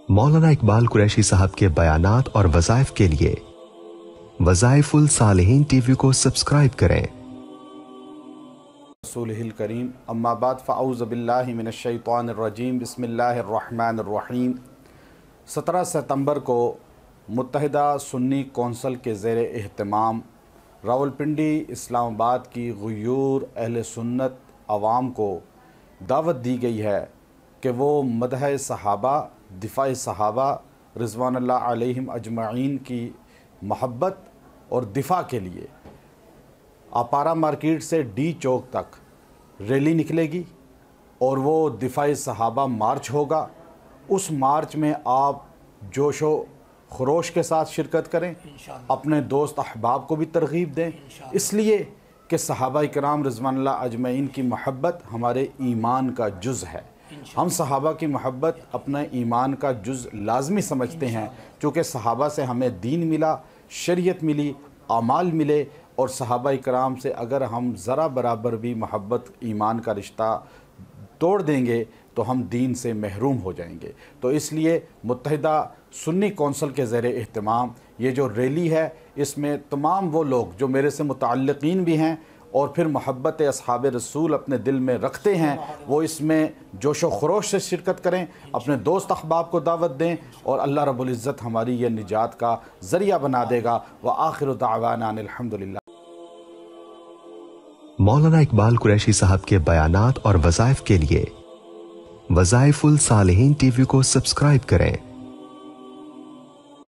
मौलाना इकबाल कुरैशी साहब के बयानात और वज़ाइफ के लिए वज़ाइफुल सालिहीन टीवी को सब्सक्राइब करें। रसूलिहिल करीम अम्मा बाद फ़अऊज़ु बिल्लाहि मिनश शैतानिर रजीम बिस्मिल्लाहिर रहमानिर रहीम। 17 सितंबर को मुत्तहिदा सुन्नी कौंसिल के ज़ेर एहतमाम रावलपिंडी इस्लामाबाद की ग़ुयूर अहले सुन्नत अवाम को दावत दी गई है कि वो मदह सहाबा, दिफ़ा सहाबा रिज़वानुल्लाह अलैहिम अजमईन की महब्बत और दिफ़ा के लिए अपारा मार्केट से डी चौक तक रैली निकलेगी और वो दिफ़ा सहाबा मार्च होगा। उस मार्च में आप जोशो खरोश के साथ शिरकत करें, अपने दोस्त अहबाब को भी तरग़ीब दें, इसलिए कि सहाबा इकराम रिज़वानुल्लाह अजमईन की महब्बत हमारे ईमान का जुज़ है। हम सहाबा की महब्बत अपने ईमान का जुज़ लाजमी समझते हैं, चूँकि सहाबा से हमें दीन मिला, शरीयत मिली, आमाल मिले, और सहाबा इकराम से अगर हम ज़रा बराबर भी महब्बत ईमान का रिश्ता तोड़ देंगे तो हम दीन से महरूम हो जाएंगे। तो इसलिए मुत्तहिदा सुन्नी कौंसिल के ज़ेर एहतमाम ये जो रैली है, इसमें तमाम वो लोग जो मेरे से मुतअल्लिक़ीन भी हैं और फिर मोहब्बत अस्हाब रसूल अपने दिल में रखते हैं, वो इसमें जोशो खरोश से शिरकत करें, अपने दोस्त अहबाब को दावत दें और अल्लाह रब्बुल इज़्ज़त हमारी ये निजात का ज़रिया बना देगा। व आखिरु दावाना अनिल हम्दुलिल्लाह। मौलाना इकबाल कुरैशी साहब के बयानात और वज़ाइफ के लिए वज़ाइफुल सालिहीन टीवी को सब्सक्राइब करें।